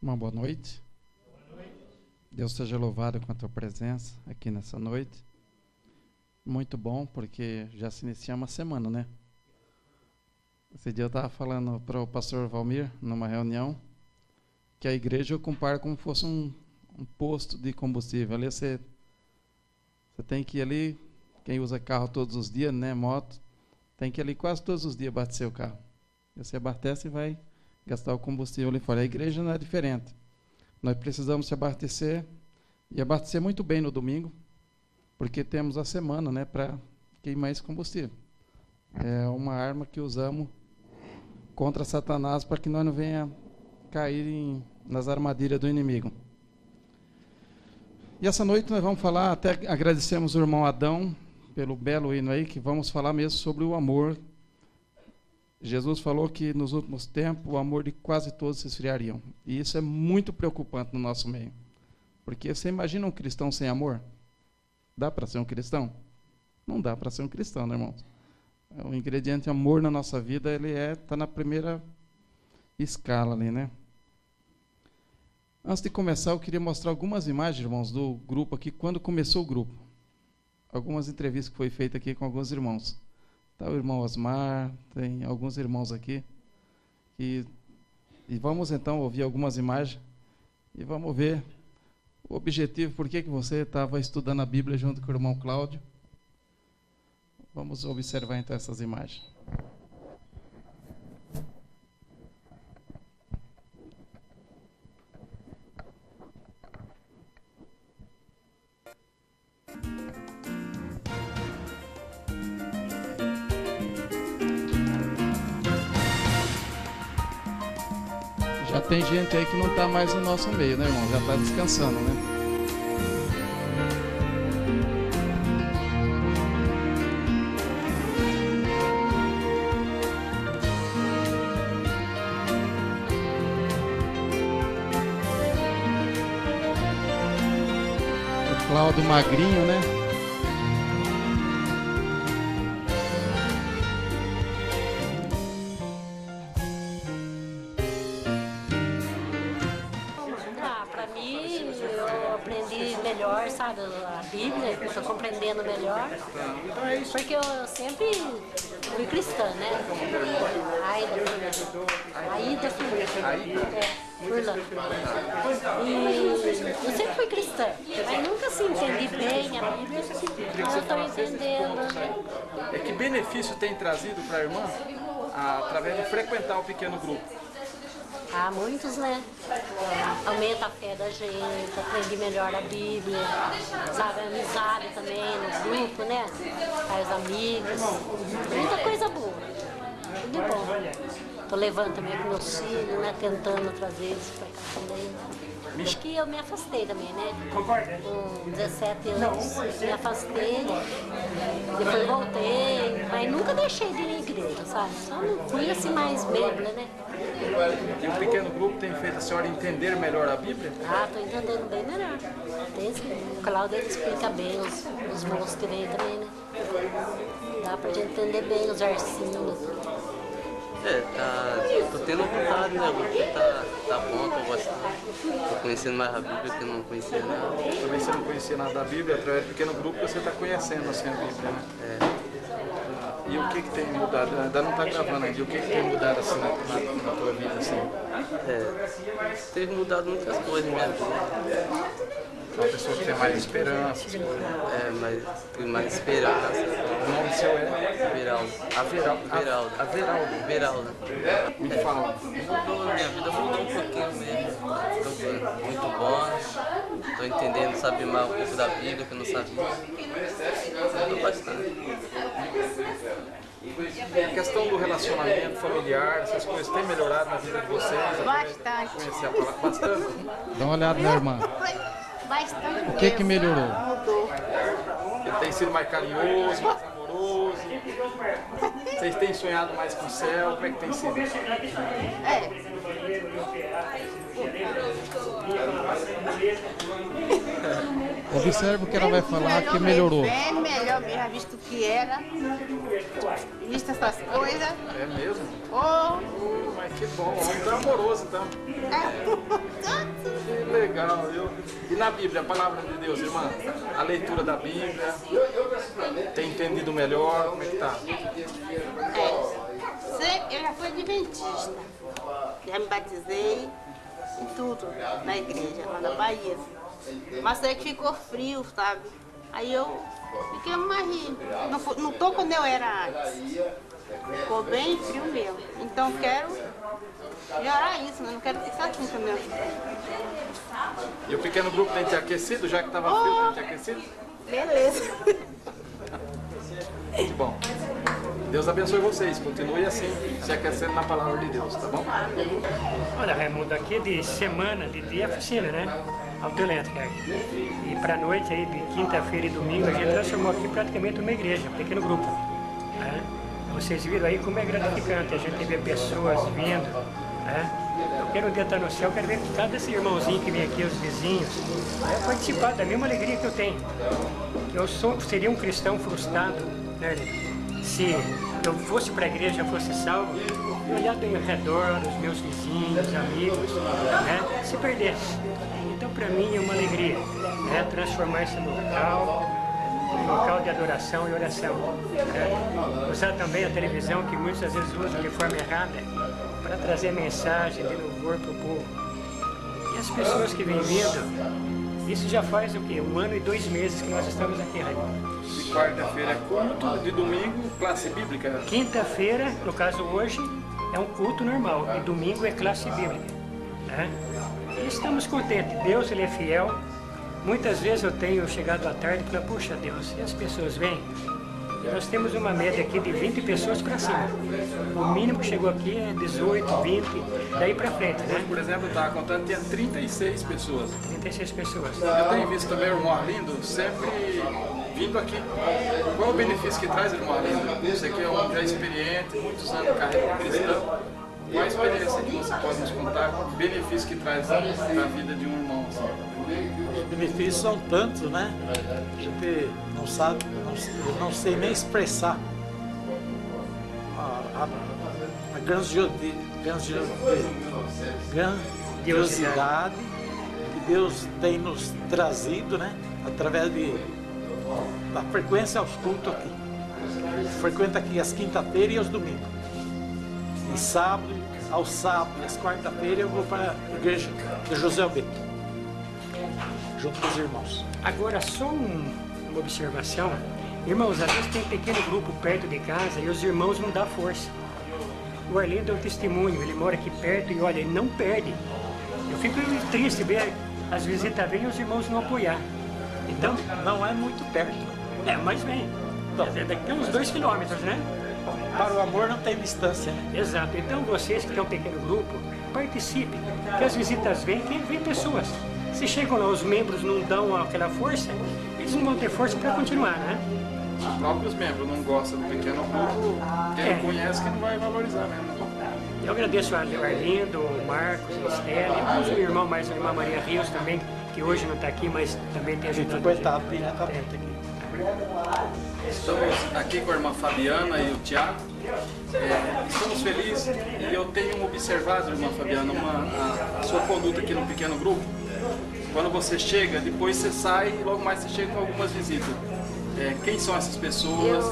Uma boa noite. Deus seja louvado com a tua presença aqui nessa noite. Muito bom, porque já se inicia uma semana, né? Esse dia eu estava falando para o pastor Valmir, numa reunião, que a igreja eu comparo como se fosse um posto de combustível. Ali você tem que ir ali, quem usa carro todos os dias, né, moto, tem que ir ali quase todos os dias abastecer o carro. Você abastece e vai gastar o combustível ali fora. A igreja não é diferente. Nós precisamos se abastecer e abastecer muito bem no domingo, porque temos a semana, né, para queimar esse combustível. É uma arma que usamos contra Satanás para que nós não venha cair nas armadilhas do inimigo. E essa noite nós vamos falar, até agradecemos o irmão Adão pelo belo hino aí, que vamos falar mesmo sobre o amor. Jesus falou que nos últimos tempos o amor de quase todos se esfriariam. E isso é muito preocupante no nosso meio. Porque você imagina um cristão sem amor? Dá para ser um cristão? Não dá para ser um cristão, né, irmãos? O ingrediente amor na nossa vida, ele está na primeira escala ali, né? Antes de começar, eu queria mostrar algumas imagens, irmãos, do grupo aqui, quando começou o grupo. Algumas entrevistas que foi feita aqui com alguns irmãos. Está o irmão Osmar, tem alguns irmãos aqui. E vamos então ouvir algumas imagens e vamos ver o objetivo, por que você estava estudando a Bíblia junto com o irmão Cláudio. Vamos observar então essas imagens. Já tem gente aí que não está mais no nosso meio, né, irmão? Já está descansando, né? O Cláudio magrinho, né? A Bíblia, eu estou compreendendo melhor, porque eu sempre fui cristã, né? Aida Furlan. E eu sempre fui cristã, mas nunca assim, entendi bem a Bíblia, eu estou entendendo, né? É que benefício tem trazido para a irmã através de frequentar o pequeno grupo? Há muitos, né? Aumenta a fé da gente, aprende melhor a Bíblia, sabe? A amizade também no grupo, né? Faz amigos, muita coisa boa, tudo bom. Tô levando também com meus filhos, né? Tentando trazer eles pra cá também. Porque eu me afastei também, né? Com 17 anos, me afastei, depois voltei, mas nunca deixei de ir na igreja, sabe? Só não fui assim mais Bíblia, né? E o pequeno grupo tem feito a senhora entender melhor a Bíblia? Estou entendendo bem melhor. O Cláudio explica bem, os moços que vêm também, né? Dá pra gente entender bem os versinhos. Tô tendo vontade, né? Porque tá bom, tô gostando. Tô conhecendo mais a Bíblia que eu não conhecia nada. Também você não conhecia nada da Bíblia, através do pequeno grupo você está conhecendo assim a Bíblia, né? E o que tem mudado? Ainda não está gravando ainda. E o que tem mudado assim na tua vida, assim? Teve mudado muitas coisas na minha vida. Uma pessoa que tem mais esperança. Mas tem mais esperança. O nome seu é? Veraldo. Averaldo. Me fala. Minha vida mudou um pouquinho mesmo. Tô muito bom. Tô entendendo, sabe mais um pouco da Bíblia que eu não sabia. Mudou bastante. A questão do relacionamento familiar, essas coisas têm melhorado na vida de vocês? Bastante. Conhecer a palavra? Bastante? Dá uma olhada na irmã. Bastante. O que melhorou? Mudou. Ele tem sido mais carinhoso, mais amoroso? Vocês têm sonhado mais com o céu? Como é que tem sido? Observe o que ela vai falar que melhorou. Bem melhor mesmo, visto que era. Visto essas coisas. É mesmo? Oh, Mas Que bom, o homem tá amoroso, então. Que legal, viu? E na Bíblia, a palavra de Deus, irmã? A leitura da Bíblia, tem entendido melhor, como é que tá? Eu já fui adventista. Já me batizei em tudo na igreja, lá na Bahia. Mas sei que ficou frio, sabe? Aí eu fiquei mais... Não tô como eu era antes. Ficou bem frio mesmo. Então quero melhorar isso, né? Não quero ficar assim também. E o pequeno grupo tem te aquecido, já que estava frio, tem te aquecido? Beleza. Muito bom. Deus abençoe vocês, continue assim, se aquecendo na palavra de Deus, tá bom? Olha, Raimundo, aqui de semana, de dia é oficina, né? Autoelétrica. E para noite, aí, de quinta-feira e domingo, a gente transformou aqui praticamente uma igreja, um pequeno grupo. Né? Vocês viram aí como é gratificante a gente ver pessoas vindo. Né? Eu quero um dia estar no céu, quero ver cada esse irmãozinho que vem aqui, os vizinhos, participar da mesma alegria que eu tenho. Seria um cristão frustrado, né? Se eu fosse para a igreja, fosse salvo, eu olhar ao redor, os meus vizinhos, amigos, né? Se perdesse. Então, para mim, é uma alegria, né? Transformar esse local um local de adoração e oração. Né? Usar também a televisão, que muitas vezes usam de forma errada, para trazer mensagem de louvor para o povo. E as pessoas que vêm vindo, isso já faz o quê? 1 ano e 2 meses que nós estamos aqui, Raimundo. De quarta-feira é culto, de domingo, classe bíblica. Quinta-feira, no caso hoje, é um culto normal, e domingo é classe bíblica. Né? E estamos contentes, Deus ele é fiel. Muitas vezes eu tenho chegado à tarde e falo, puxa Deus, e as pessoas vêm? Nós temos uma média aqui de 20 pessoas para cima. O mínimo que chegou aqui é 18, 20, daí para frente, né? Hoje, por exemplo, eu estava contando, tinha 36 pessoas. 36 pessoas. Eu tenho visto também o irmão Arlindo sempre vindo aqui. Qual é o benefício que traz o irmão Arlindo? Você que é um homem já experiente, muitos anos de carreira cristã. Qual a experiência que você pode nos contar? O benefício que traz na vida de um irmão? Assim? Os benefícios são tantos, né? A gente não sabe, eu não sei nem expressar a grandiosidade que Deus tem nos trazido, né? Através da frequência aos cultos aqui. Frequenta aqui às quinta-feiras e aos domingos. E sábado, aos sábados e às quarta-feiras eu vou para a igreja de José Alberto, junto com os irmãos. Agora, só uma observação. Irmãos, às vezes tem um pequeno grupo perto de casa e os irmãos não dão força. O Arlindo é um testemunho, ele mora aqui perto e olha, ele não perde. Eu fico triste ver as visitas vêm e os irmãos não apoiar. Então, Não é muito perto. mas vem. É daqui uns 2 quilômetros, né? Para o amor não tem distância, né? Exato. Então, vocês que têm um pequeno grupo, participem. Que as visitas vêm, que vêm pessoas. Se chegam lá, os membros não dão aquela força, eles não vão ter força para continuar, né? Os próprios membros não gostam do pequeno grupo, quem não conhece que não vai valorizar mesmo. Eu agradeço ao Arlindo, o Marcos, a Estela, e o meu irmão, mais a irmã Maria Rios também, que hoje não está aqui, mas também tem ajudado. Frequentado diretamente aqui. Estamos aqui com a irmã Fabiana e o Tiago. Estamos felizes e eu tenho observado, irmã Fabiana, a sua conduta aqui no pequeno grupo. Quando você chega, depois você sai e logo mais você chega com algumas visitas. Quem são essas pessoas?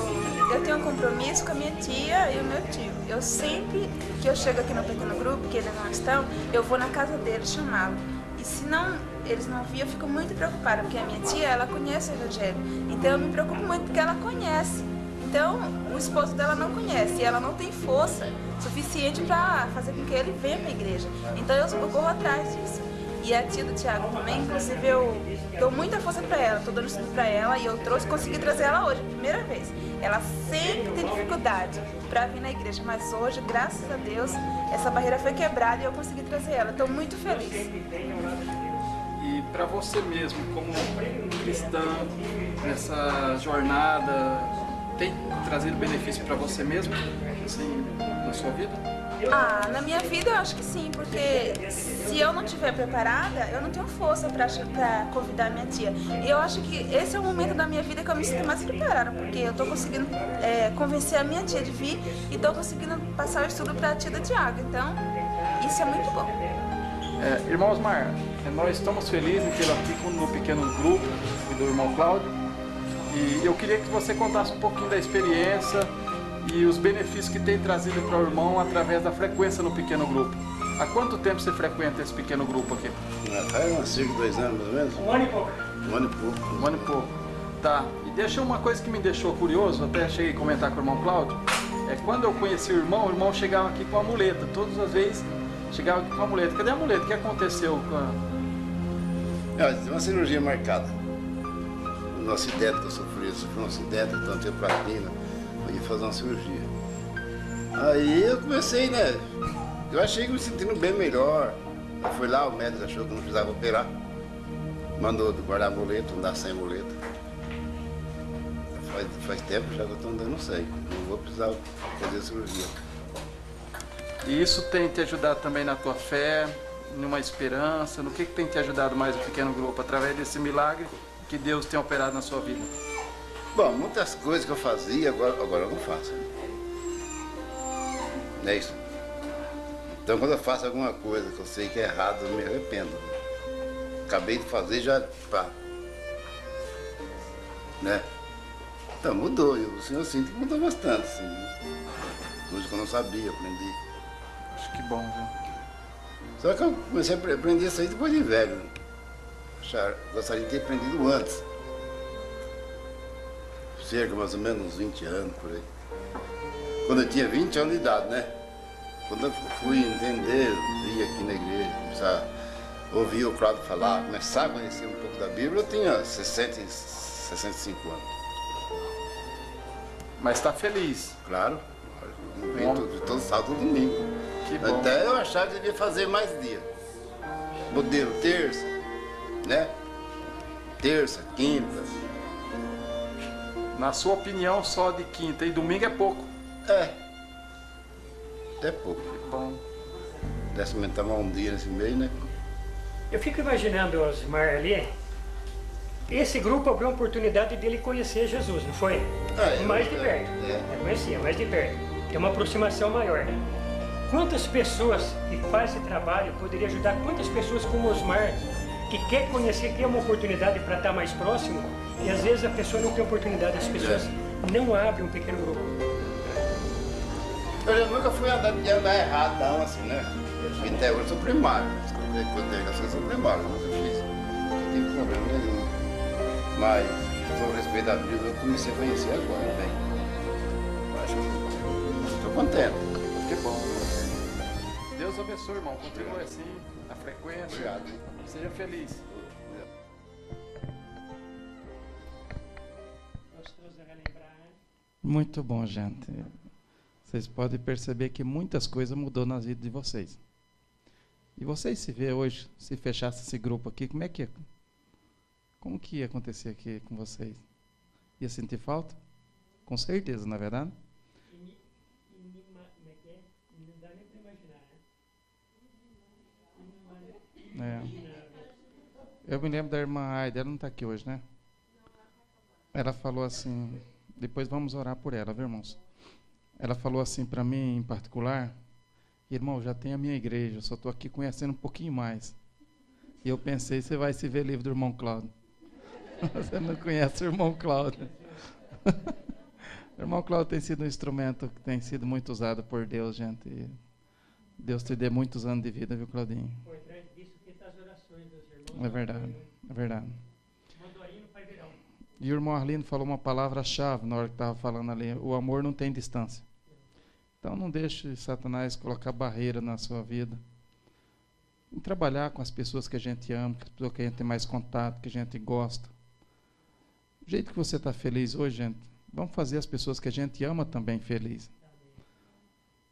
Eu tenho um compromisso com a minha tia e o meu tio. Eu sempre que eu chego aqui no pequeno grupo, que eles não estão, eu vou na casa deles chamá-lo. E se não, eles não virem, eu fico muito preocupada, porque a minha tia, ela conhece o Evangelho. Então eu me preocupo muito porque ela conhece. Então o esposo dela não conhece e ela não tem força suficiente para fazer com que ele venha para a igreja. Então eu corro atrás disso. E a tia do Tiago também, inclusive eu dou muita força para ela, estou dando estudo para ela e eu consegui trazer ela hoje, a primeira vez. Ela sempre tem dificuldade para vir na igreja, mas hoje, graças a Deus, essa barreira foi quebrada e eu consegui trazer ela. Estou muito feliz. E para você mesmo, como cristã, nessa jornada, tem trazido benefício para você mesmo, assim, na sua vida? Na minha vida eu acho que sim, porque se eu não estiver preparada, eu não tenho força para convidar minha tia. E eu acho que esse é o momento da minha vida que eu me sinto mais preparada, porque eu estou conseguindo convencer a minha tia de vir e estou conseguindo passar o estudo para a tia da Tiago. Então, isso é muito bom. Irmão Osmar, nós estamos felizes em tê-lo aqui no pequeno grupo do irmão Cláudio. E eu queria que você contasse um pouquinho da experiência e os benefícios que tem trazido para o irmão através da frequência no pequeno grupo. Há quanto tempo você frequenta esse pequeno grupo aqui? Faz uns 5, 2 anos, mais ou menos. 1 ano e pouco. 1 ano e pouco. 1 ano e pouco. Tá. E deixa uma coisa que me deixou curioso, até cheguei a comentar com o irmão Cláudio, quando eu conheci o irmão chegava aqui com a muleta. Todas as vezes chegava aqui com a muleta. Cadê a muleta? O que aconteceu com a... Tem uma cirurgia marcada. No acidente que eu sofri um acidente, então tinha platina, eu ia fazer uma cirurgia. Aí eu comecei, né? Eu achei que me sentindo bem melhor. Eu fui lá, o médico achou que não precisava operar. Mandou guardar a muleta, andar sem muleta. Faz tempo já que eu estou andando sem. Não vou precisar fazer a cirurgia. E isso tem te ajudado também na tua fé, numa esperança? No que tem te ajudado mais o pequeno grupo? Através desse milagre que Deus tem operado na sua vida? Bom, muitas coisas que eu fazia, agora eu não faço. É isso. Então quando eu faço alguma coisa que eu sei que é errado, eu me arrependo. Acabei de fazer, já pá. Né? Então mudou, eu sinto que mudou bastante, assim. Coisas que eu não sabia, aprendi. Acho que bom, viu? Só que eu comecei a aprender isso aí depois de velho. Né? Gostaria de ter aprendido antes. Cerca mais ou menos uns 20 anos, por aí. Quando eu tinha 20 anos de idade, né? Quando eu fui entender, vi aqui na igreja, começar a ouvir o Cláudio falar, começar a conhecer um pouco da Bíblia, eu tinha 65 anos. Mas está feliz? Claro. Venho todo sábado e domingo. Que bom. Até eu achava que devia fazer mais dia. Modelo terça, né? Terça, quinta. Na sua opinião, só de quinta e domingo é pouco? É pouco. Que bom. Desse aumentar um dia nesse meio, né? Eu fico imaginando, Osmar, ali, esse grupo abriu a oportunidade dele conhecer Jesus, não foi? Mais de perto. Eu conhecia, mais de perto. Tem uma aproximação maior. Quantas pessoas que fazem esse trabalho poderia ajudar? Quantas pessoas como o Osmar, que quer conhecer, quer uma oportunidade para estar mais próximo, e às vezes a pessoa não tem oportunidade, as pessoas não abrem um pequeno grupo. Eu nunca fui andar errado, não, assim, né? Até hoje eu sou primário. Eu sou primário, nunca fiz. Não tem problema nenhum. Mas, sobre respeito à Bíblia, eu comecei a conhecer agora, bem. Acho que estou contente. Que bom. Deus abençoe, irmão. Continue assim, a frequência. Obrigado. Seja feliz. Muito bom, gente. Vocês podem perceber que muitas coisas mudou na vida de vocês. E vocês se vê hoje, se fechasse esse grupo aqui, como que ia acontecer aqui com vocês? Ia sentir falta? Com certeza, não é verdade? Não dá nem para imaginar, né? Eu me lembro da irmã Aida, ela não está aqui hoje, né? Ela falou assim, depois vamos orar por ela, viu, irmãos? Ela falou assim para mim, em particular, irmão, já tem a minha igreja, eu só estou aqui conhecendo um pouquinho mais. E eu pensei, você vai se ver livre do irmão Cláudio. Você não conhece o irmão Cláudio. O irmão Cláudio tem sido um instrumento que tem sido muito usado por Deus, gente. E Deus te dê muitos anos de vida, viu, Claudinho? Por trás disso que está as orações dos irmãos. É verdade, é verdade. Mandorinho faz verão. E o irmão Arlindo falou uma palavra-chave na hora que estava falando ali. O amor não tem distância. Então não deixe Satanás colocar barreira na sua vida. Em trabalhar com as pessoas que a gente ama, com as pessoas que a gente tem mais contato, que a gente gosta. Do jeito que você está feliz hoje, gente, vamos fazer as pessoas que a gente ama também felizes.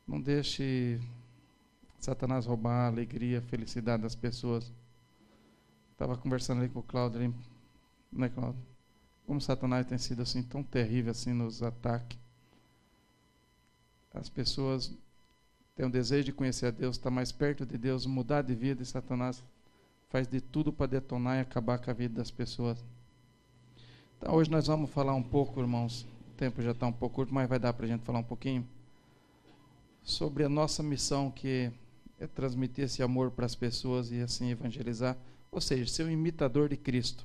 Não deixe Satanás roubar a alegria, a felicidade das pessoas. Estava conversando ali com o Cláudio, né, Cláudio? Como Satanás tem sido assim tão terrível assim nos ataques. As pessoas tem o desejo de conhecer a Deus, estar mais perto de Deus, mudar de vida, e Satanás faz de tudo para detonar e acabar com a vida das pessoas. Então hoje nós vamos falar um pouco, irmãos, o tempo já está um pouco curto, mas vai dar para a gente falar um pouquinho sobre a nossa missão, que é transmitir esse amor para as pessoas e assim evangelizar, ou seja, ser um imitador de Cristo,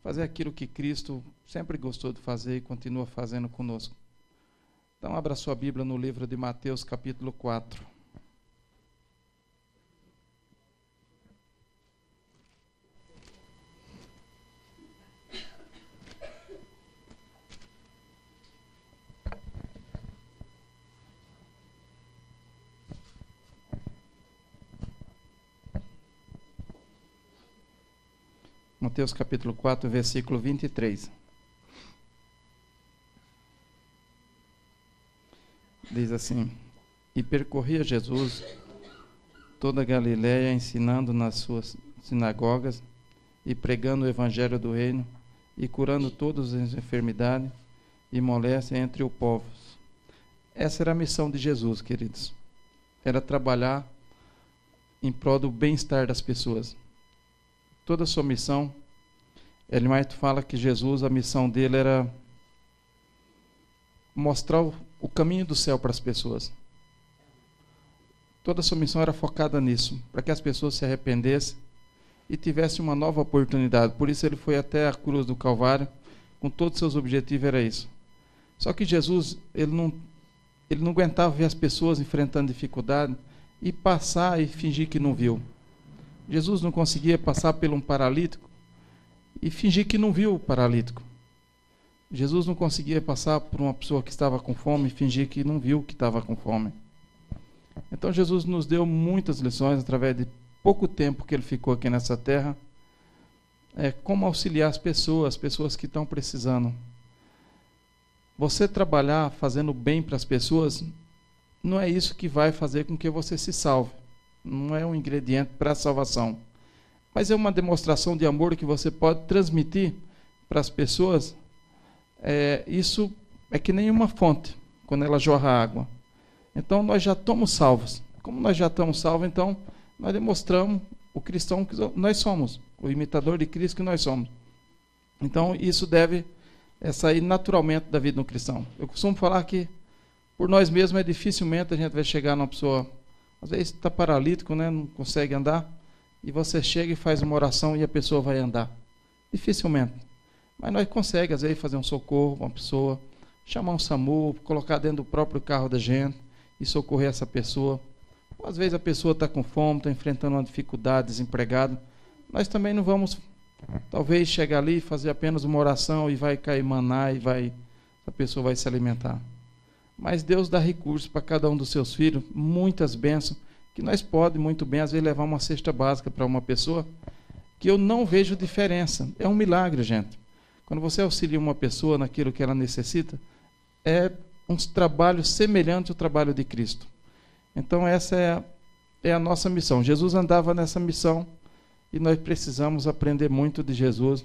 fazer aquilo que Cristo sempre gostou de fazer e continua fazendo conosco. Então abra sua Bíblia no livro de Mateus capítulo 4. Mateus capítulo 4, versículo 23. Diz assim: E percorria Jesus toda a Galiléia, ensinando nas suas sinagogas e pregando o evangelho do reino e curando todas as enfermidades e moléstias entre o povo. Essa era a missão de Jesus, queridos. Era trabalhar em prol do bem-estar das pessoas. Toda a sua missão, Ellen White fala que Jesus, a missão dele era mostrar o caminho do céu para as pessoas. Toda a sua missão era focada nisso, para que as pessoas se arrependessem e tivessem uma nova oportunidade. Por isso ele foi até a cruz do Calvário, com todos os seus objetivos era isso. Só que Jesus, ele não aguentava ver as pessoas enfrentando dificuldade e passar e fingir que não viu. Jesus não conseguia passar por um paralítico e fingir que não viu o paralítico. Jesus não conseguia passar por uma pessoa que estava com fome e fingir que não viu que estava com fome. Então Jesus nos deu muitas lições através de pouco tempo que ele ficou aqui nessa terra, como auxiliar as pessoas que estão precisando. Você trabalhar fazendo bem para as pessoas, não é isso que vai fazer com que você se salve. Não é um ingrediente para a salvação, mas é uma demonstração de amor que você pode transmitir para as pessoas. Isso é que nem uma fonte, quando ela jorra água. Então nós já estamos salvos. Como nós já estamos salvos, então nós demonstramos o cristão que nós somos, o imitador de Cristo que nós somos. Então isso deve sair naturalmente da vida do cristão. Eu costumo falar que por nós mesmos dificilmente a gente vai chegar numa pessoa, às vezes está paralítico, né, não consegue andar, e você chega e faz uma oração e a pessoa vai andar. Dificilmente. Mas nós conseguimos, às vezes, fazer um socorro para uma pessoa, chamar um SAMU, colocar dentro do próprio carro da gente e socorrer essa pessoa. Ou, às vezes a pessoa está com fome, está enfrentando uma dificuldade, desempregado. Nós também não vamos, talvez, chegar ali e fazer apenas uma oração e vai cair maná e a pessoa vai se alimentar. Mas Deus dá recursos para cada um dos seus filhos, muitas bênçãos, que nós podemos muito bem, às vezes, levar uma cesta básica para uma pessoa, que eu não vejo diferença. É um milagre, gente. Quando você auxilia uma pessoa naquilo que ela necessita, é um trabalho semelhante ao trabalho de Cristo. Então essa é a nossa missão. Jesus andava nessa missão e nós precisamos aprender muito de Jesus,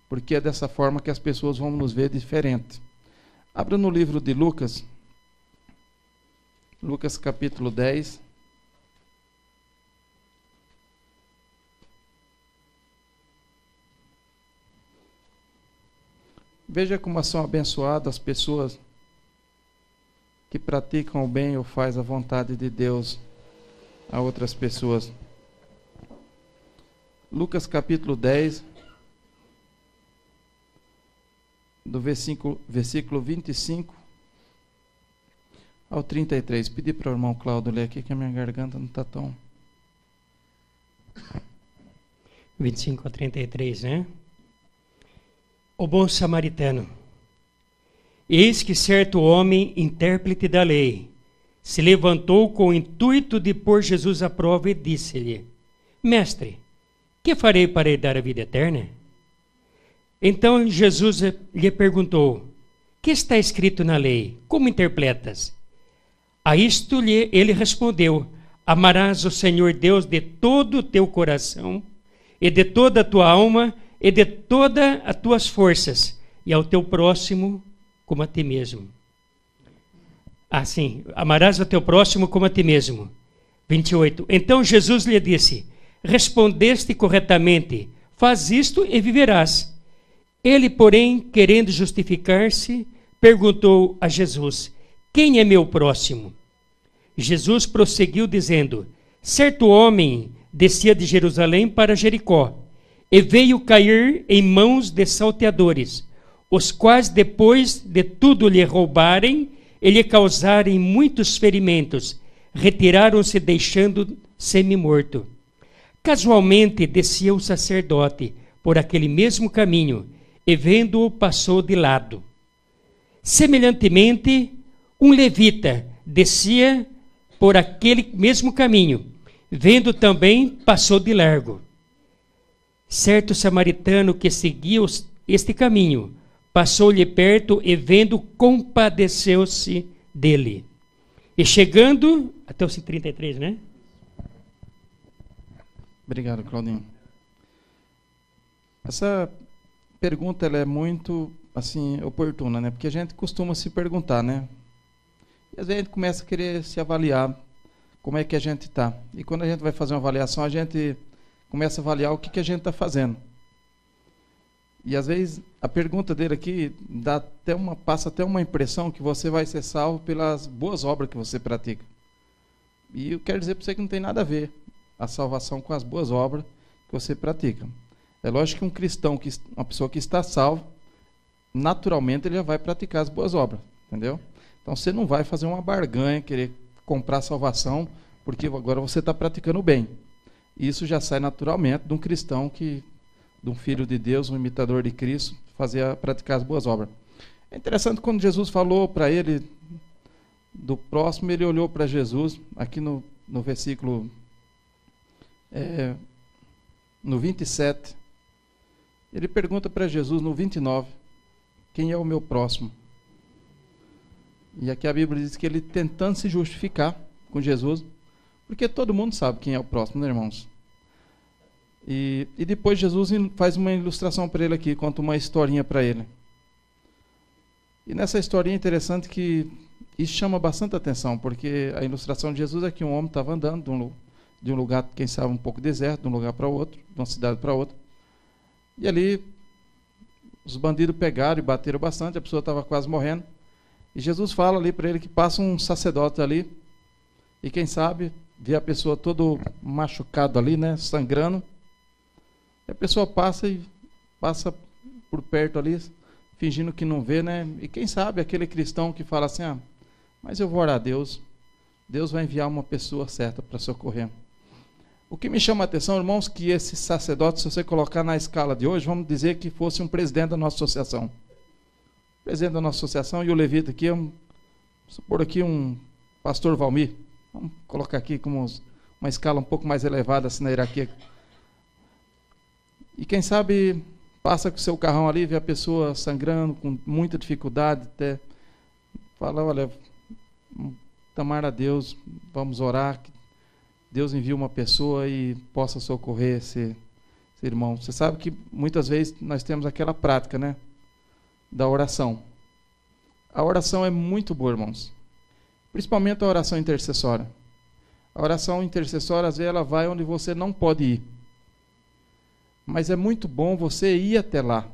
porque é dessa forma que as pessoas vão nos ver diferente. Abra no livro de Lucas, Lucas capítulo 10. Veja como são abençoadas as pessoas que praticam o bem ou fazem a vontade de Deus a outras pessoas. Lucas capítulo 10, do versículo 25 ao 33. Pedi para o irmão Cláudio ler aqui, que a minha garganta não está tão... 25 a 33, né? O bom samaritano. Eis que certo homem, intérprete da lei, se levantou com o intuito de pôr Jesus à prova e disse-lhe: Mestre, que farei para herdar a vida eterna? Então Jesus lhe perguntou: Que está escrito na lei? Como interpretas? A isto ele respondeu: Amarás o Senhor Deus de todo o teu coração, e de toda a tua alma, e de todas as tuas forças, e ao teu próximo como a ti mesmo. Assim, amarás o teu próximo como a ti mesmo. 28. Então Jesus lhe disse: respondeste corretamente, faz isto e viverás. Ele, porém, querendo justificar-se, perguntou a Jesus: quem é meu próximo? Jesus prosseguiu dizendo: certo homem descia de Jerusalém para Jericó, e veio cair em mãos de salteadores, os quais, depois de tudo lhe roubarem e lhe causarem muitos ferimentos, retiraram-se, deixando semi-morto. Casualmente descia o sacerdote por aquele mesmo caminho, e vendo-o, passou de lado. Semelhantemente, um levita descia por aquele mesmo caminho, vendo também, passou de largo. Certo samaritano que seguia este caminho, passou-lhe perto e, vendo, compadeceu-se dele. E chegando, até o 33, né? Obrigado, Claudinho. Essa pergunta ela é muito assim oportuna, né? Porque a gente costuma se perguntar, né? E às vezes a gente começa a querer se avaliar como é que a gente está. E quando a gente vai fazer uma avaliação, a gente começa a avaliar o que a gente está fazendo. E às vezes a pergunta dele aqui passa até uma impressão que você vai ser salvo pelas boas obras que você pratica. E eu quero dizer para você que não tem nada a ver a salvação com as boas obras que você pratica. É lógico que um cristão, uma pessoa que está salvo, naturalmente ele já vai praticar as boas obras, entendeu? Então você não vai fazer uma barganha, querer comprar salvação, porque agora você está praticando o bem. Isso já sai naturalmente de um cristão, de um filho de Deus, um imitador de Cristo, praticar as boas obras. É interessante quando Jesus falou para ele do próximo, ele olhou para Jesus, aqui no versículo no 27, ele pergunta para Jesus no 29, quem é o meu próximo? E aqui a Bíblia diz que ele tentando se justificar com Jesus, porque todo mundo sabe quem é o próximo, né, irmãos? E depois Jesus faz uma ilustração para ele aqui, conta uma historinha para ele. E nessa historinha é interessante que isso chama bastante atenção, porque a ilustração de Jesus é que um homem estava andando de um lugar, quem sabe, um pouco deserto, de um lugar para outro, de uma cidade para outra. E ali os bandidos pegaram e bateram bastante, a pessoa estava quase morrendo. E Jesus fala ali para ele que passa um sacerdote ali, e quem sabe vê a pessoa todo machucado ali, né, sangrando. E a pessoa passa por perto ali, fingindo que não vê, né? E quem sabe aquele cristão que fala assim: mas eu vou orar a Deus, Deus vai enviar uma pessoa certa para socorrer. O que me chama a atenção, irmãos, que esse sacerdote, se você colocar na escala de hoje, vamos dizer que fosse um presidente da nossa associação. Presidente da nossa associação, e o levita aqui, vamos supor aqui um pastor Valmir. Vamos colocar aqui como uma escala um pouco mais elevada, assim, na hierarquia. E quem sabe passa com o seu carrão ali, vê a pessoa sangrando, com muita dificuldade, até fala: olha, clamar a Deus, vamos orar, que Deus envie uma pessoa e possa socorrer esse irmão. Você sabe que muitas vezes nós temos aquela prática, né, da oração. A oração é muito boa, irmãos. Principalmente a oração intercessória. A oração intercessória, às vezes, ela vai onde você não pode ir. Mas é muito bom você ir até lá.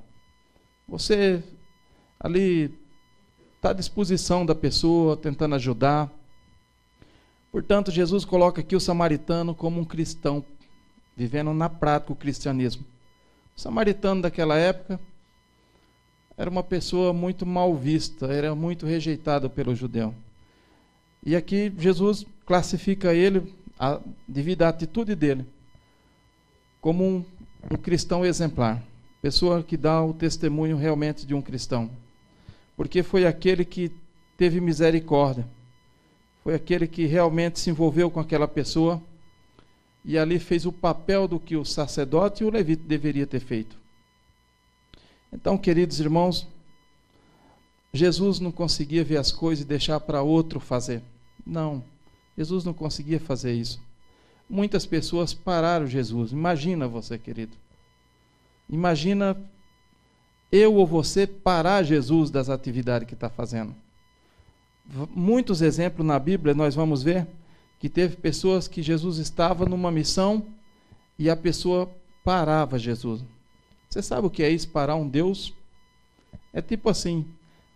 Você ali está à disposição da pessoa, tentando ajudar. Portanto, Jesus coloca aqui o samaritano como um cristão, vivendo na prática o cristianismo. O samaritano daquela época era uma pessoa muito mal vista, era muito rejeitado pelo judeu. E aqui Jesus classifica ele, devido à atitude dele, como um cristão exemplar. Pessoa que dá o testemunho realmente de um cristão. Porque foi aquele que teve misericórdia. Foi aquele que realmente se envolveu com aquela pessoa e ali fez o papel do que o sacerdote e o levita deveria ter feito. Então, queridos irmãos, Jesus não conseguia ver as coisas e deixar para outro fazer. Não, Jesus não conseguia fazer isso. Muitas pessoas pararam Jesus. Imagina você, querido. Imagina eu ou você parar Jesus das atividades que está fazendo. muitos exemplos na Bíblia, nós vamos ver que teve pessoas que Jesus estava numa missão e a pessoa parava Jesus. Você sabe o que é isso, parar um Deus? É tipo assim,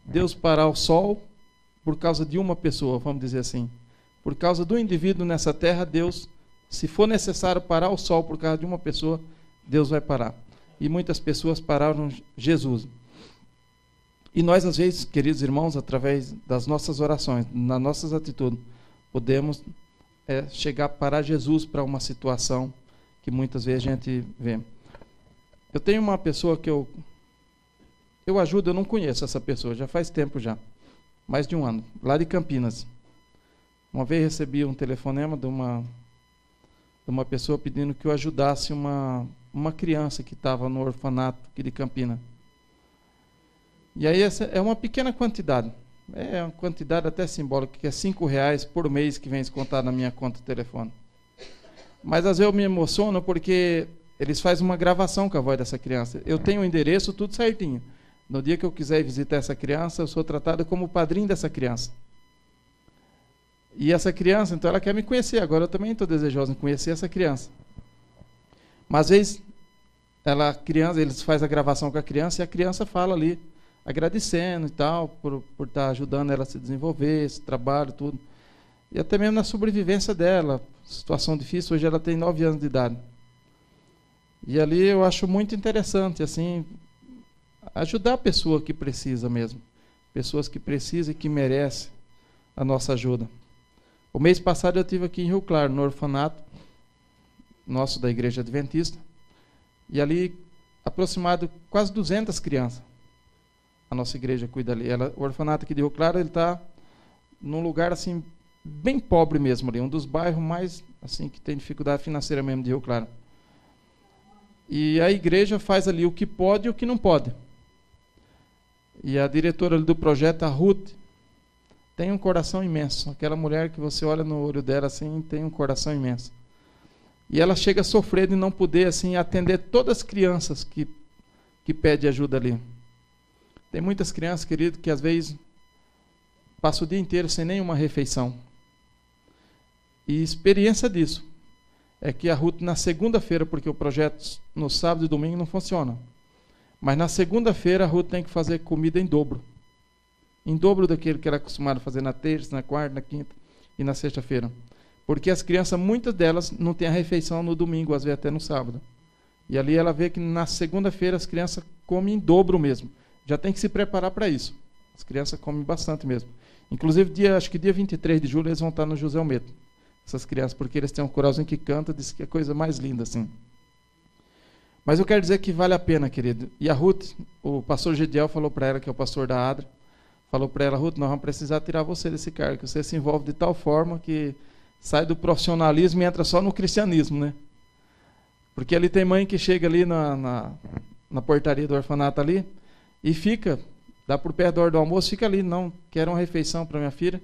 Deus parar o sol por causa de uma pessoa, vamos dizer assim. Por causa do indivíduo nessa terra, Deus, se for necessário parar o sol por causa de uma pessoa, Deus vai parar. E muitas pessoas pararam Jesus. E nós, às vezes, queridos irmãos, através das nossas orações, nas nossas atitudes, podemos chegar a parar Jesus para uma situação que muitas vezes a gente vê. Eu tenho uma pessoa que eu ajudo, eu não conheço essa pessoa, já faz tempo já, mais de um ano, lá de Campinas. Uma vez recebi um telefonema de uma pessoa pedindo que eu ajudasse uma criança que estava no orfanato aqui de Campinas. E aí essa é uma pequena quantidade, é uma quantidade até simbólica, que é R$5 por mês que vem descontado na minha conta de telefone. Mas às vezes eu me emociono porque eles fazem uma gravação com a voz dessa criança. Eu tenho o endereço, tudo certinho. No dia que eu quiser visitar essa criança, eu sou tratado como o padrinho dessa criança. E essa criança, então, ela quer me conhecer. Agora eu também estou desejoso em conhecer essa criança. Mas às vezes, eles fazem a gravação com a criança e a criança fala ali, agradecendo e tal, por estar ajudando ela a se desenvolver, esse trabalho, tudo. E até mesmo na sobrevivência dela, situação difícil, hoje ela tem 9 anos de idade. E ali eu acho muito interessante, assim, ajudar a pessoa que precisa mesmo. Pessoas que precisam e que merecem a nossa ajuda. O mês passado eu estive aqui em Rio Claro, no orfanato nosso da Igreja Adventista, e ali aproximado quase 200 crianças. A nossa igreja cuida ali. O orfanato aqui de Rio Claro, ele está num lugar assim bem pobre mesmo ali, um dos bairros mais assim que tem dificuldade financeira mesmo de Rio Claro. E a igreja faz ali o que pode e o que não pode. E a diretora ali do projeto, a Ruth, tem um coração imenso. Aquela mulher que você olha no olho dela assim, tem um coração imenso. E ela chega a sofrer de não poder assim atender todas as crianças que pedem ajuda ali. Tem muitas crianças, querido, que às vezes passam o dia inteiro sem nenhuma refeição. E experiência disso é que a Ruth, na segunda-feira, porque o projeto no sábado e domingo não funciona, mas na segunda-feira a Ruth tem que fazer comida em dobro daquilo que ela é acostumada a fazer na terça, na quarta, na quinta e na sexta-feira. Porque as crianças, muitas delas, não têm a refeição no domingo, às vezes até no sábado. E ali ela vê que na segunda-feira as crianças comem em dobro mesmo. Já tem que se preparar para isso. As crianças comem bastante mesmo. Inclusive, acho que dia 23 de julho eles vão estar no José Almeida. Essas crianças, porque eles têm um coralzinho que canta, diz que é a coisa mais linda, assim. Mas eu quero dizer que vale a pena, querido. E a Ruth, o pastor Gediel falou para ela, que é o pastor da Adra, falou para ela, Ruth, nós vamos precisar tirar você desse cargo, que você se envolve de tal forma que sai do profissionalismo e entra só no cristianismo, né? Porque ali tem mãe que chega ali na portaria do orfanato ali e fica, dá por perto da hora do almoço, fica ali, não, quero uma refeição para minha filha.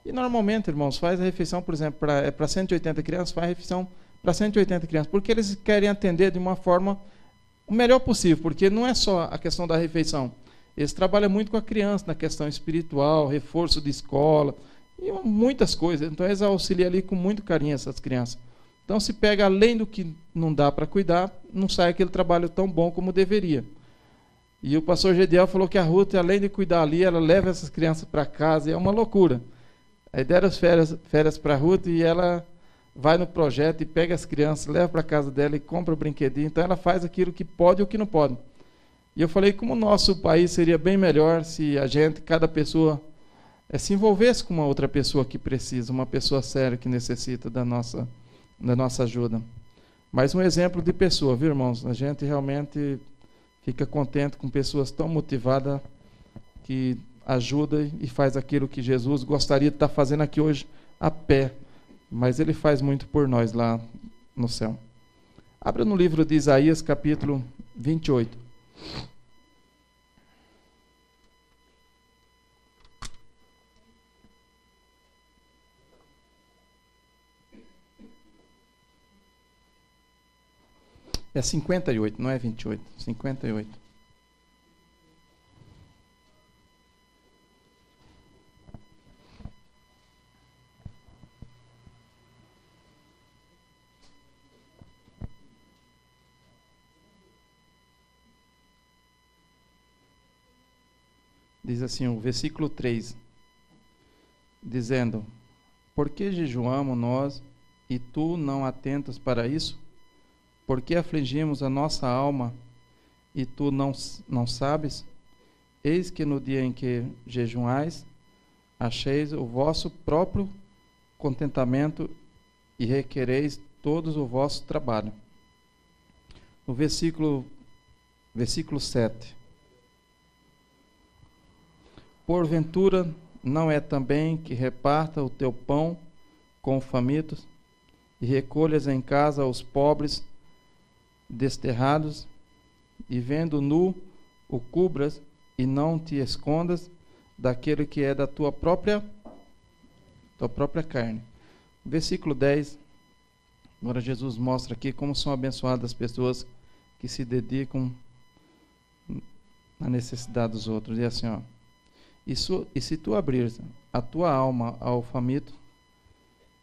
E normalmente, irmãos, faz a refeição, por exemplo, para 180 crianças, faz a refeição para 180 crianças, porque eles querem atender de uma forma o melhor possível, porque não é só a questão da refeição. Eles trabalham muito com a criança, na questão espiritual, reforço de escola, e muitas coisas. Então, eles auxiliam ali com muito carinho essas crianças. Então, se pega além do que não dá para cuidar, não sai aquele trabalho tão bom como deveria. E o pastor Gediel falou que a Ruth, além de cuidar ali, ela leva essas crianças para casa, e é uma loucura. Aí deram as férias para a Ruth e ela vai no projeto e pega as crianças, leva para casa dela e compra o brinquedinho. Então, ela faz aquilo que pode e o que não pode. E eu falei como o nosso país seria bem melhor se a gente, cada pessoa, se envolvesse com uma outra pessoa que precisa, uma pessoa séria que necessita da nossa ajuda. Mais um exemplo de pessoa, viu, irmãos? A gente realmente fica contente com pessoas tão motivadas que ajudam e faz aquilo que Jesus gostaria de estar fazendo aqui hoje a pé. Mas Ele faz muito por nós lá no céu. Abra no livro de Isaías, capítulo 28. É 58, não é 28, 58. Diz assim, o versículo 3, dizendo: por que jejuamos nós e tu não atentas para isso? Por que afligimos a nossa alma e tu não sabes? Eis que no dia em que jejuais, acheis o vosso próprio contentamento e requereis todos o vosso trabalho. No versículo 7. Porventura, não é também que reparta o teu pão com os famintos e recolhas em casa os pobres desterrados, e vendo nu o cubras e não te escondas daquele que é da tua própria carne. Versículo 10. Agora Jesus mostra aqui como são abençoadas as pessoas que se dedicam na necessidade dos outros. E assim, ó: e se tu abrires a tua alma ao faminto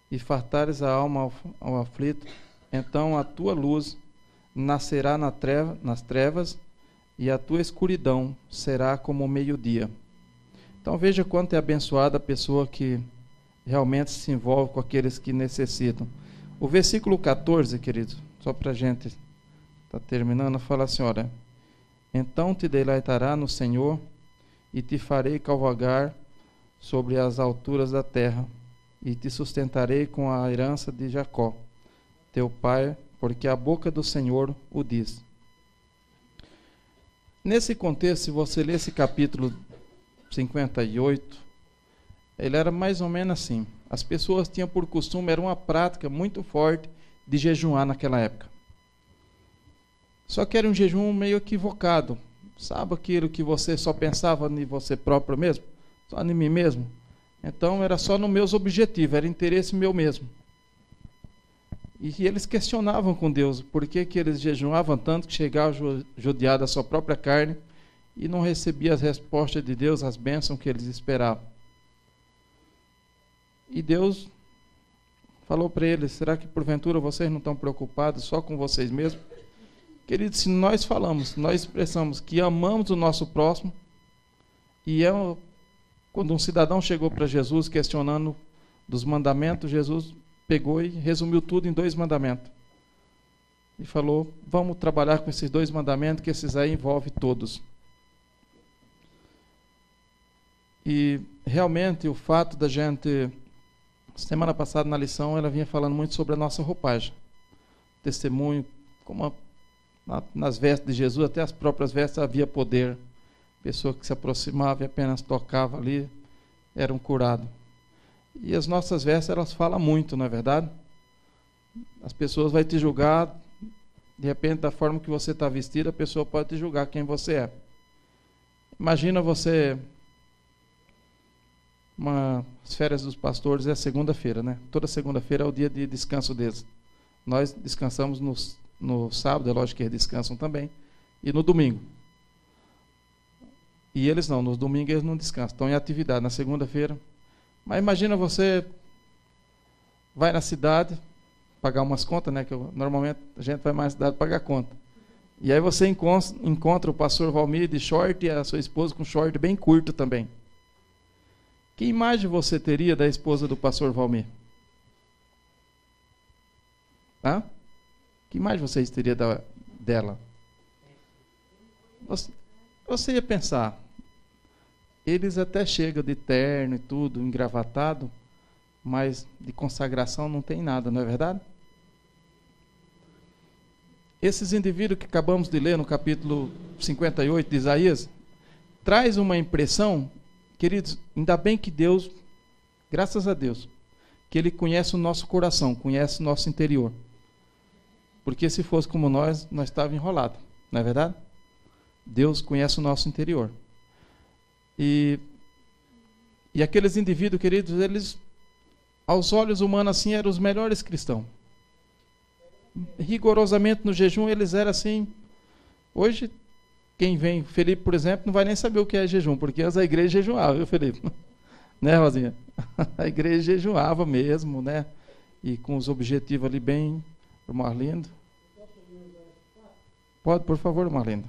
e fartares a alma ao aflito, então a tua luz nascerá nas trevas e a tua escuridão será como o meio-dia. Então veja quanto é abençoada a pessoa que realmente se envolve com aqueles que necessitam. O versículo 14, queridos, só para a gente estar terminando, fala assim, olha: então te deleitará no Senhor e te farei cavalgar sobre as alturas da terra e te sustentarei com a herança de Jacó, teu pai, porque a boca do Senhor o diz. Nesse contexto, se você ler esse capítulo 58, ele era mais ou menos assim. As pessoas tinham por costume, era uma prática muito forte de jejuar naquela época. Só que era um jejum meio equivocado. Sabe aquilo que você só pensava em você próprio mesmo? Só em mim mesmo? Então era só nos meus objetivos, era interesse meu mesmo. E eles questionavam com Deus por que eles jejuavam tanto que chegavam a judiar da sua própria carne e não recebiam as respostas de Deus, as bênçãos que eles esperavam. E Deus falou para eles: será que porventura vocês não estão preocupados só com vocês mesmos? Queridos, se nós falamos, nós expressamos que amamos o nosso próximo, e quando um cidadão chegou para Jesus questionando dos mandamentos, Jesus pegou e resumiu tudo em 2 mandamentos. E falou: vamos trabalhar com esses 2 mandamentos, que esses aí envolvem todos. E realmente o fato da gente, semana passada na lição, ela vinha falando muito sobre a nossa roupagem. Testemunho, como nas vestes de Jesus, até as próprias vestes havia poder. Pessoa que se aproximava e apenas tocava ali, eram curados. E as nossas vestes, elas falam muito, não é verdade? As pessoas vão te julgar, de repente, da forma que você está vestido, a pessoa pode te julgar quem você é. Imagina você, as férias dos pastores é segunda-feira, né? Toda segunda-feira é o dia de descanso deles. Nós descansamos no sábado, é lógico que eles descansam também, e no domingo. E eles não, nos domingos eles não descansam, estão em atividade, na segunda-feira. Mas imagina você vai na cidade pagar umas contas, né? Que normalmente a gente vai mais na cidade pagar conta. E aí você encontra o pastor Valmir de short e a sua esposa com short bem curto também. Que imagem você teria da esposa do pastor Valmir? Hã? Que imagem vocês teriam dela? Você ia pensar, eles até chegam de terno e tudo, engravatado, mas de consagração não tem nada, não é verdade? Esses indivíduos que acabamos de ler no capítulo 58 de Isaías, traz uma impressão, queridos, ainda bem que Deus, graças a Deus, que Ele conhece o nosso coração, conhece o nosso interior. Porque se fosse como nós estávamos enrolados, não é verdade? Deus conhece o nosso interior. E aqueles indivíduos, queridos, eles, aos olhos humanos, assim, eram os melhores cristãos. Rigorosamente no jejum, eles eram assim. Hoje, quem vem, Felipe, por exemplo, não vai nem saber o que é jejum, porque a igreja jejuava, viu, Felipe? Né, Rosinha? A igreja jejuava mesmo, né? E com os objetivos ali bem... Marlindo. Pode, por favor, Marlindo.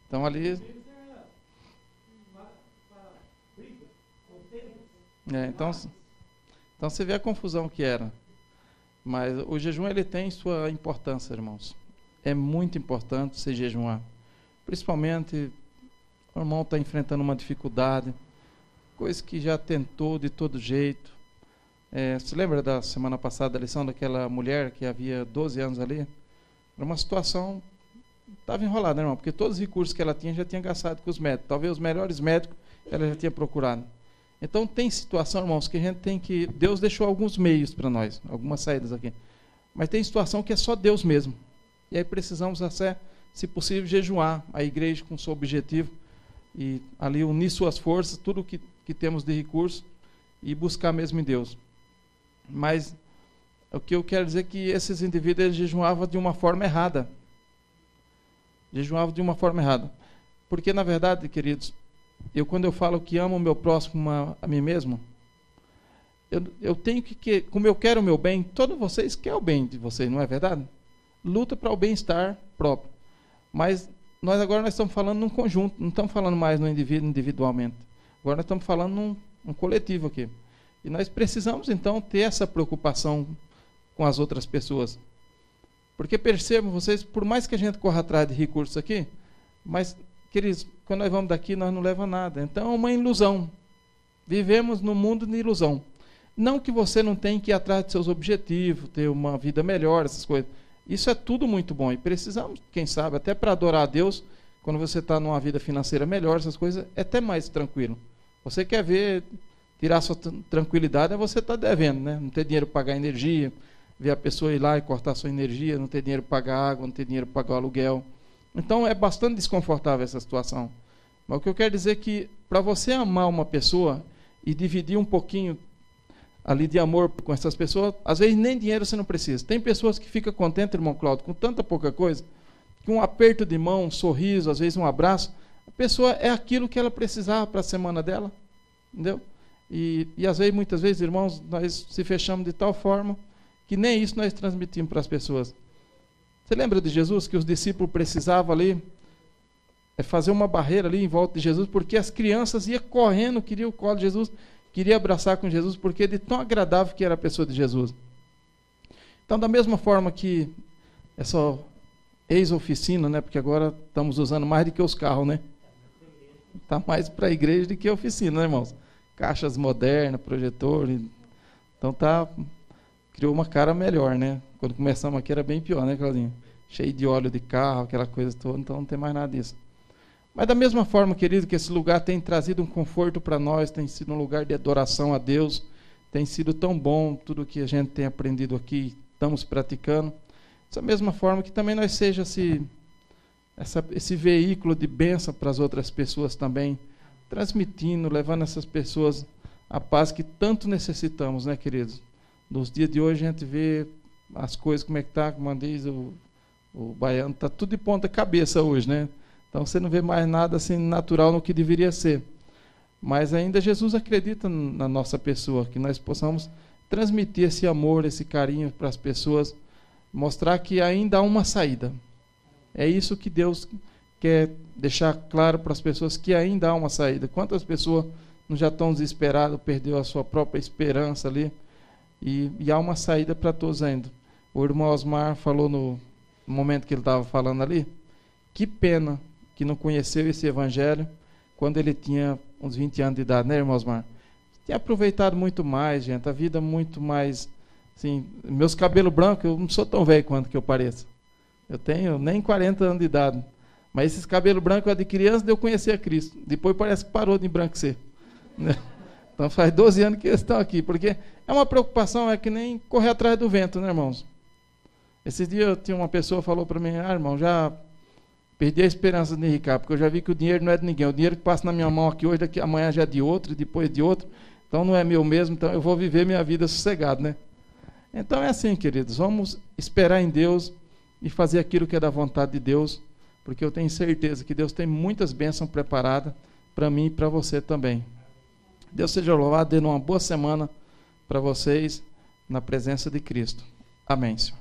Então ali... então você vê a confusão que era. Mas o jejum ele tem sua importância, irmãos. É muito importante você jejuar. Principalmente, o irmão está enfrentando uma dificuldade, coisa que já tentou de todo jeito. Você lembra da semana passada a lição daquela mulher que havia 12 anos ali? Era uma situação... Estava enrolada, né, irmão? Porque todos os recursos que ela tinha já tinha gastado com os médicos. Talvez os melhores médicos ela já tinha procurado. Então tem situação, irmãos, que a gente tem que... Deus deixou alguns meios para nós, algumas saídas aqui. Mas tem situação que é só Deus mesmo. E aí precisamos, se possível, jejuar a igreja com seu objetivo. E ali unir suas forças, tudo que temos de recurso, e buscar mesmo em Deus. Mas o que eu quero dizer é que esses indivíduos eles jejuavam de uma forma errada. Jejuavam de uma forma errada. Porque, na verdade, queridos, quando eu falo que amo o meu próximo a mim mesmo, eu tenho que, como eu quero o meu bem, todos vocês querem o bem de vocês, não é verdade? Luta para o bem-estar próprio. Mas agora nós estamos falando num conjunto, não estamos falando mais no indivíduo individualmente. Agora nós estamos falando num coletivo aqui. E nós precisamos, então, ter essa preocupação com as outras pessoas. Porque percebam vocês, por mais que a gente corra atrás de recursos aqui, mas, queridos, quando nós vamos daqui, nós não levamos nada. Então é uma ilusão. Vivemos num mundo de ilusão. Não que você não tenha que ir atrás de seus objetivos, ter uma vida melhor, essas coisas. Isso é tudo muito bom. E precisamos, quem sabe, até para adorar a Deus, quando você está numa vida financeira melhor, essas coisas, é até mais tranquilo. Você quer ver, tirar sua tranquilidade, é você estar devendo, né? Não ter dinheiro para pagar energia, ver a pessoa ir lá e cortar sua energia, não ter dinheiro para pagar água, não ter dinheiro para pagar o aluguel. Então é bastante desconfortável essa situação. Mas o que eu quero dizer é que para você amar uma pessoa e dividir um pouquinho ali de amor com essas pessoas, às vezes nem dinheiro você não precisa. Tem pessoas que ficam contentes, irmão Cláudio, com tanta pouca coisa, que um aperto de mão, um sorriso, às vezes um abraço, a pessoa é aquilo que ela precisava para a semana dela, entendeu? E às vezes, muitas vezes, irmãos, nós se fechamos de tal forma que nem isso nós transmitimos para as pessoas. Você lembra de Jesus, que os discípulos precisavam ali fazer uma barreira ali em volta de Jesus, porque as crianças iam correndo, queriam o colo de Jesus, queriam abraçar com Jesus, porque de tão agradável que era a pessoa de Jesus. Então, da mesma forma que essa ex-oficina, né, porque agora estamos usando mais do que os carros, né? Está mais para a igreja do que a oficina, né, irmãos? Caixas modernas, projetor. Então criou uma cara melhor, né? Quando começamos aqui era bem pior, né, Claudinho? Cheio de óleo de carro, aquela coisa toda, então não tem mais nada disso. Mas da mesma forma, querido, que esse lugar tem trazido um conforto para nós, tem sido um lugar de adoração a Deus, tem sido tão bom tudo que a gente tem aprendido aqui, estamos praticando. Dessa mesma forma que também nós seja esse veículo de bênção para as outras pessoas também, transmitindo, levando essas pessoas a paz que tanto necessitamos, né, queridos? Nos dias de hoje a gente vê as coisas, como é que está, como diz o baiano, está tudo de ponta cabeça hoje, né? Então você não vê mais nada assim natural no que deveria ser. Mas ainda Jesus acredita na nossa pessoa, que nós possamos transmitir esse amor, esse carinho para as pessoas, mostrar que ainda há uma saída. É isso que Deus quer deixar claro para as pessoas, que ainda há uma saída. Quantas pessoas não já estão desesperadas, perdeu a sua própria esperança ali, e há uma saída para todos ainda. O irmão Osmar falou no momento que ele estava falando ali, que pena que não conheceu esse evangelho quando ele tinha uns 20 anos de idade, né, irmão Osmar? Tinha aproveitado muito mais, gente, a vida muito mais, assim, meus cabelos brancos, eu não sou tão velho quanto que eu pareço. Eu tenho nem 40 anos de idade. Mas esses cabelos brancos eu adquiri antes de eu conhecer a Cristo. Depois parece que parou de embranquecer. Né? Então faz 12 anos que eles estão aqui. Porque é uma preocupação, é que nem correr atrás do vento, né, irmãos? Esses dias eu tinha uma pessoa que falou para mim, irmão, já perdi a esperança de Ricardo, porque eu já vi que o dinheiro não é de ninguém. O dinheiro que passa na minha mão aqui hoje, daqui amanhã já é de outro, depois de outro. Então não é meu mesmo, então eu vou viver minha vida sossegado, né? Então é assim, queridos, vamos esperar em Deus e fazer aquilo que é da vontade de Deus, porque eu tenho certeza que Deus tem muitas bênçãos preparadas para mim e para você também. Deus seja louvado, dê uma boa semana para vocês, na presença de Cristo. Amém, Senhor.